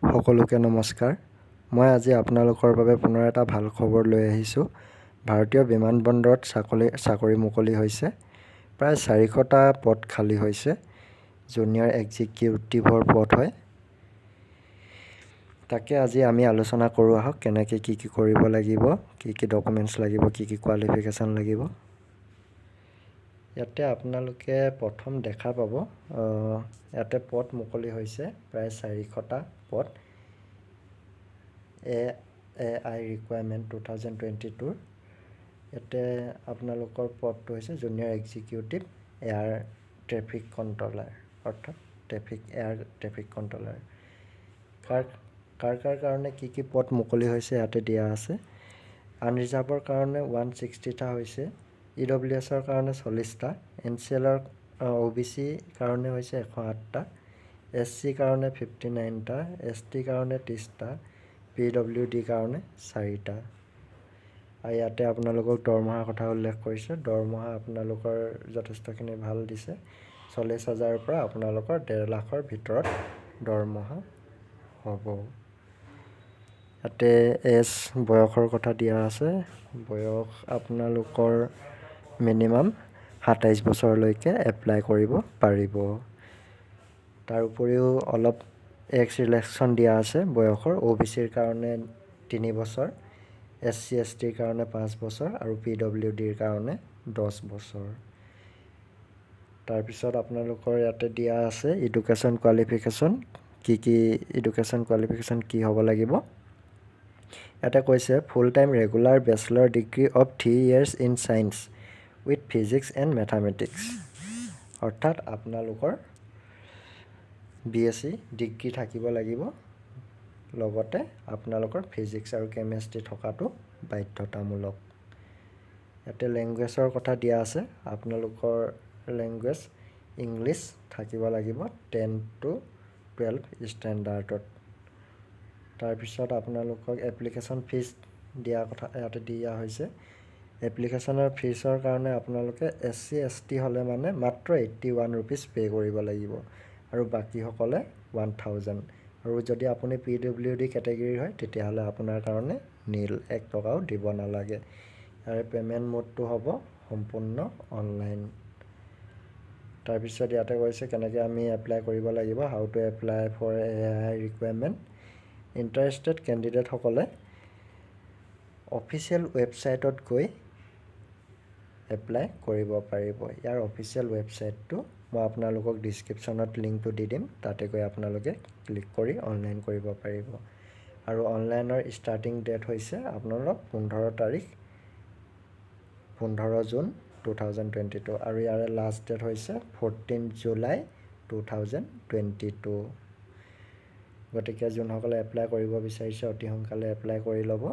সকলোকে নমস্কাৰ। মই আজি আপোনালোকৰ বাবে পুনৰ এটা ভাল খবৰ লৈ আহিছোঁ। ভাৰতীয় বিমানবন্দৰত চাকৰি মুকলি হৈছে। প্ৰায় 400টা পদ খালী হৈছে। জুনিয়ৰ এক্সিকিউটিভৰ পদ হয়। তাকে আজি আমি আলোচনা কৰোঁ আহক, কেনেকৈ কি কৰিব লাগিব, কি ডকুমেণ্টছ লাগিব, কি কোৱালিফিকেশ্যন লাগিব। ইয়াতে আপোনালোকে প্ৰথম দেখা পাব, ইয়াতে পদ মুকলি হৈছে প্ৰায় 400টা পদ। AI ৰিকুৱাৰমেণ্ট 2022 ইয়াতে আপোনালোকৰ পদটো হৈছে junior executive air traffic controller, অৰ্থাৎ এয়াৰ ট্ৰেফিক কণ্ট্ৰলাৰ। কাৰ কাৰণে কি পদ মুকলি হৈছে ইয়াতে দিয়া আছে। আনৰিজাৰ্ভৰ কাৰণে 160টা হৈছে, EWSৰ কাৰণে 40টা, NCLৰ OBC কাৰণে হৈছে 108টা, SC কাৰণে 59টা, ST কাৰণে 30টা, PWD কাৰণে 4টা। আৰু ইয়াতে আপোনালোকক দৰমহাৰ কথা উল্লেখ কৰিছে। দৰমহা আপোনালোকৰ যথেষ্টখিনি ভাল দিছে। 40,000ৰ পৰা আপোনালোকৰ 1.5 লাখৰ ভিতৰত দৰমহা হ'ব। ইয়াতে বয়সৰ কথা দিয়া আছে। বয়স আপোনালোকৰ মিনিমাম 27 বছৰলৈকে এপ্লাই কৰিব পাৰিব। তাৰ উপৰিও অলপ ৰিলেক্সেশ্যন দিয়া আছে বয়সৰ। OBCৰ কাৰণে 3 বছৰ, SC STৰ কাৰণে 5 বছৰ আৰু PWDৰ কাৰণে 10 বছৰ। তাৰপিছত আপোনালোকৰ ইয়াতে দিয়া আছে এডুকেশ্যন কোৱালিফিকেশ্যন, কি এডুকেশ্যন কোৱালিফিকেশ্যন কি হ'ব লাগিব। ইয়াতে কৈছে full time regular bachelor degree of 3 years in science with physics and mathematics, অৰ্থাৎ আপোনালোকৰ BSc ডিগ্ৰী থাকিব লাগিব, লগতে আপোনালোকৰ ফিজিক্স আৰু কেমেষ্ট্ৰি থকাটো বাধ্যতামূলক। ইয়াতে লেংগুৱেজৰ কথা দিয়া আছে। আপোনালোকৰ লেংগুৱেজ ইংলিছ থাকিব লাগিব 10 to 12 ষ্টেণ্ডাৰ্ডত। তাৰপিছত আপোনালোকক এপ্লিকেশ্যন ফিজ ইয়াতে দিয়া হৈছে। এপ্লিকেশ্যনৰ ফিজৰ কাৰণে আপোনালোকে SC ST হ'লে মানে মাত্ৰ 81 rupees পে' কৰিব লাগিব আৰু বাকীসকলে 1000। আৰু যদি আপুনি PWD কেটেগৰীৰ হয় তেতিয়াহ'লে আপোনাৰ কাৰণে 1 টকাও দিব নালাগে। ইয়াৰে পে'মেণ্ট মোডটো হ'ব সম্পূৰ্ণ অনলাইন। তাৰপিছত ইয়াতে কৈছে কেনেকৈ আমি এপ্লাই কৰিব লাগিব, how to apply for AI requirement. Interested কেণ্ডিডেটসকলে অফিচিয়েল ৱেবছাইটত গৈ এপ্লাই কৰিব পাৰিব। ইয়াৰ অফিচিয়েল ৱেবছাইটটো মই আপোনালোকক ডিছক্ৰিপশ্যনত লিংকটো দি দিম, তাতে গৈ আপোনালোকে ক্লিক কৰি অনলাইন কৰিব পাৰিব। আৰু অনলাইনৰ ষ্টাৰ্টিং ডেট হৈছে আপোনালোক 15 জুন 2022 আৰু ইয়াৰে লাষ্ট ডেট হৈছে 14 জুলাই 2022। গতিকে যোনসকলে এপ্লাই কৰিব বিচাৰিছে অতি সোনকালে এপ্লাই কৰি ল'ব।